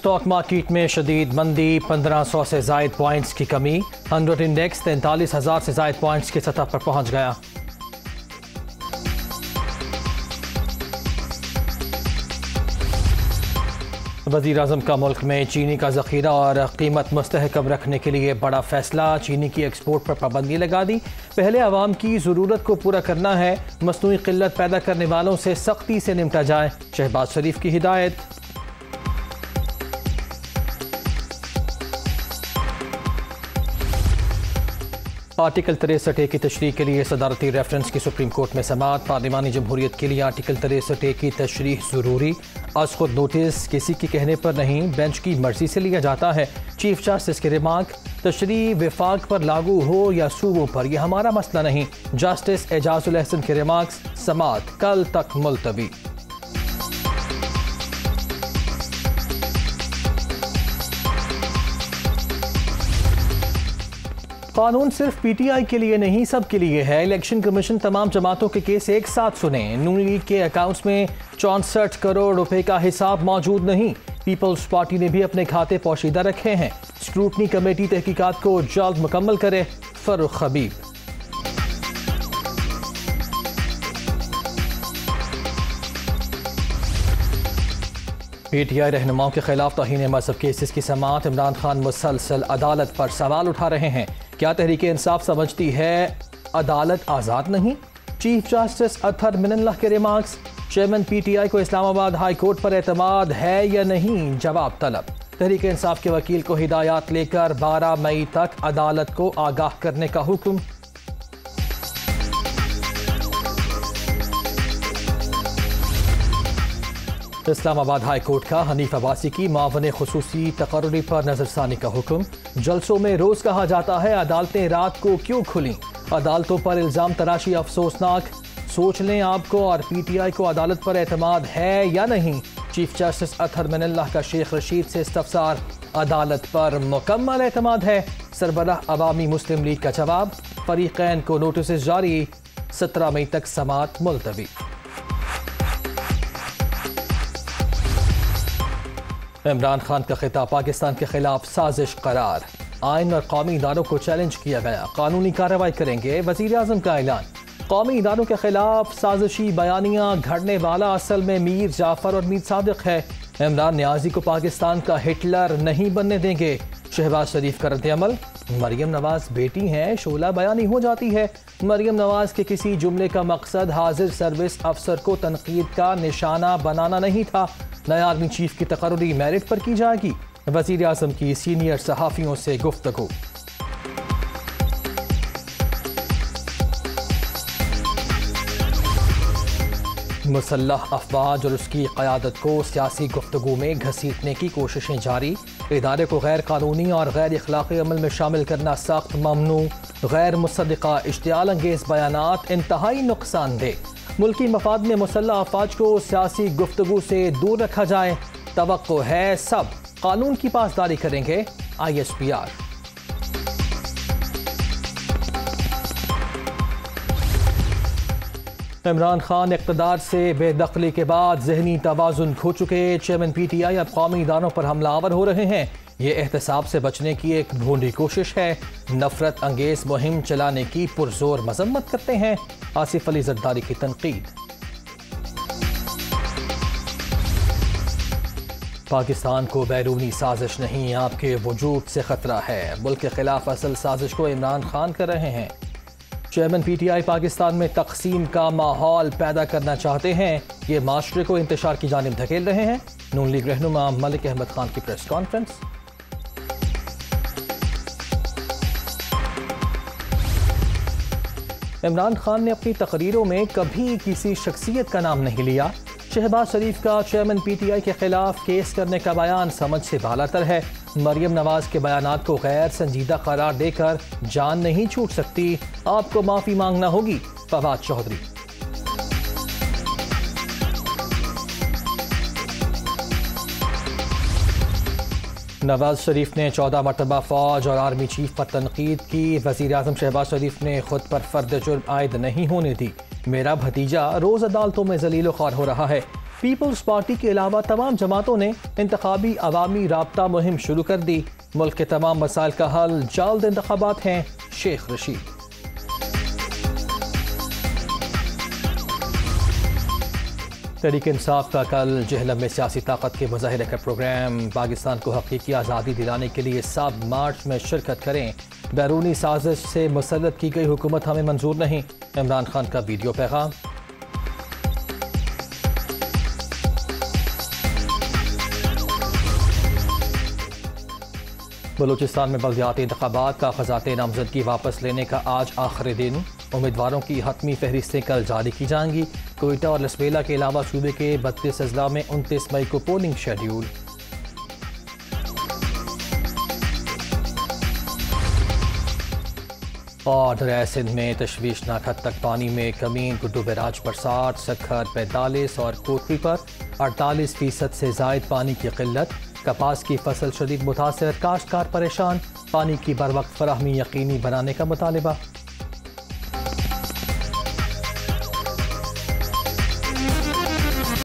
Stock market में शदीद मंदी, 1500 से जायद पॉइंट्स की कमी। 100 इंडेक्स 43,000 से जायद पॉइंट्स की सतह पर पहुंच गया। वज़ीर आज़म का मुल्क में चीनी का ज़ख़ीरा और कीमत मुस्तहकम रखने के लिए बड़ा फैसला। चीनी की एक्सपोर्ट पर पाबंदी लगा दी। पहले आवाम की ज़रूरत को पूरा करना है, मसनूई क़िल्लत पैदा करने वालों से सख्ती से निपटा जाए, शहबाज शरीफ की हिदायत। आर्टिकल 63A की तशरीह के लिए सदारती रेफरेंस की सुप्रीम कोर्ट में समाअत। पार्लिमानी जमहूरियत के लिए आर्टिकल 63A की तशरीह ज़रूरी, आज खुद नोटिस किसी के कहने पर नहीं, बेंच की मर्जी से लिया जाता है। चीफ जस्टिस के रिमार्क, तशरीह विफाक पर लागू हो या सूबों पर, यह हमारा मसला नहीं। जस्टिस एजाजुल एहसन के रिमार्क्स, समाअत कल तक मुलतवी। कानून सिर्फ पीटीआई के लिए नहीं, सब के लिए है। इलेक्शन कमीशन तमाम जमातों के केस एक साथ सुने। नून लीग के अकाउंट्स में 64 करोड़ रुपए का हिसाब मौजूद नहीं। पीपल्स पार्टी ने भी अपने खाते पोशीदा रखे हैं। स्क्रूटनी कमेटी तहकीकात को जल्द मुकम्मल करे, फरूख हबीब। पीटीआई रहनुमाओं के खिलाफ तौहीन मज़हब केसेस की समाअत। इमरान खान मुसलसल अदालत पर सवाल उठा रहे हैं। क्या तहरीक इंसाफ समझती है अदालत आज़ाद नहीं? चीफ जस्टिस अतहर मिनल्लाह के रिमार्क्स, चेयरमैन पीटीआई को इस्लामाबाद हाई कोर्ट पर एतमाद है या नहीं, जवाब तलब। तहरीक इंसाफ के वकील को हिदायत लेकर 12 मई तक अदालत को आगाह करने का हुक्म। इस्लामाबाद हाई कोर्ट का हनीफ अब्बासी की मावने खुसूसी तकर्री पर नजरसानी का हुक्म। जलसों में रोज कहा जाता है अदालतें रात को क्यों खुली, अदालतों पर इल्जाम तराशी अफसोसनाक। सोच लें आपको और पीटीआई को अदालत पर एतमाद है या नहीं। चीफ जस्टिस अतहर मिनल्लाह का शेख रशीद से इस्तफसार, अदालत पर मुकम्मल एतमाद है। सरबराह अवामी मुस्लिम लीग का जवाब, फरीकैन को नोटिस जारी, 17 मई तक समाअत मुलतवी। इमरान खान का खिताब, पाकिस्तान के खिलाफ साजिश करार। आइन और कौमी इदारों को चैलेंज किया गया, कानूनी कार्रवाई करेंगे, वज़ीर आज़म का ऐलान। कौमी इदारों के खिलाफ साजिशी बयानियाँ घड़ने वाला असल में मीर जाफर और मीर सादिक है। इमरान न्याजी को पाकिस्तान का हिटलर नहीं बनने देंगे, शहबाज शरीफ का रद्द-ए-अमल। मरियम नवाज बेटी हैं, शोला बयानी हो जाती है। मरियम नवाज के किसी जुमले का मकसद हाजिर सर्विस अफसर को तनकीद का निशाना बनाना नहीं था। नया आर्मी चीफ की तकर्री मेरिट पर की जाएगी, वज़ीर आज़म की सीनियर सहाफ़ियों से गुफ्तगू। मुसल्लह अफवाज और उसकी क़यादत को सियासी गुफ्तगू में घसीटने की कोशिशें जारी। इदारे को गैर कानूनी और गैर इखलाक़ी अमल में शामिल करना सख्त ममनू। गैर मुसद्दिक़ा इश्तियाल अंगेज़ बयानात इंतहाई नुकसानदेह। मुल्की मफाद में मुसल्लह अफवाज को सियासी गुफ्तगू से दूर रखा जाए। तवक्को है सब कानून की पासदारी करेंगे, ISPR। इमरान खान इक़्तिदार से बेदखली के बाद ज़हनी तवाज़ुन खो चुके। चेयरमैन पीटीआई अब कौमी इदारों पर हमलावर हो रहे हैं। ये एहतसाब से बचने की एक भोंडी कोशिश है। नफरत अंगेज मुहिम चलाने की पुरजोर मजम्मत करते हैं। आसिफ अली जरदारी की तनकीद। पाकिस्तान को बैरूनी साजिश नहीं, आपके वजूद से खतरा है। मुल्क के खिलाफ असल साजिश को इमरान खान कर रहे हैं। चेयरमैन पीटीआई पाकिस्तान में तकसीम का माहौल पैदा करना चाहते हैं। ये माशरे को इंतशार की जानिब धकेल रहे हैं। नून लीग रहनुमा मलिक अहमद खान की प्रेस कॉन्फ्रेंस। इमरान खान ने अपनी तकरीरों में कभी किसी शख्सियत का नाम नहीं लिया। शहबाज शरीफ का चेयरमैन पीटीआई के खिलाफ केस करने का बयान समझ से बालातर है। मरियम नवाज के बयानात को गैर संजीदा करार देकर जान नहीं छूट सकती, आपको माफी मांगना होगी, फवाद चौधरी। नवाज शरीफ ने 14 मरतबा फौज और आर्मी चीफ पर तनकीद की। वज़ीर आज़म शहबाज शरीफ ने खुद पर फर्द जुर्म आयद नहीं होने दी। मेरा भतीजा रोज़ अदालतों में ज़लील ख्वार हो रहा है। पीपल्स पार्टी के अलावा तमाम जमातों ने इंतखाबी अवामी राब्ता मुहिम शुरू कर दी। मुल्क के तमाम मसाइल का हल जल्द इंतखाबात हैं, शेख रशीद। तहरीक इंसाफ का कल जहलम में सियासी ताकत के मुजाहिरे का प्रोग्राम। पाकिस्तान को हकीकी आज़ादी दिलाने के लिए सब मार्च में शिरकत करें। बैरूनी साजिश से मुसल्लत की गई हुकूमत हमें मंजूर नहीं, इमरान खान का वीडियो पैगाम। बलूचिस्तान में बल्दियाती इंतखाबात का खजाते नामजदगी वापस लेने का आज आखिरी दिन। उम्मीदवारों की हतमी फहरिस्तें कल जारी की जाएंगी। कोयटा और लसबेला के अलावा सूबे के 32 अजला में 29 मई को पोलिंग शेड्यूल। और दरिया सिंध में तशवीशनाक हद तक पानी में कमी। गुड्डू बैराज पर 60, सखर 45 और कोटरी पर 48% से जायद पानी की किल्लत। कपास की फसल शदीद मुतासर, काश्तकार परेशान। पानी की बर वक्त फराहमी यकीनी बनाने का मुतालबा।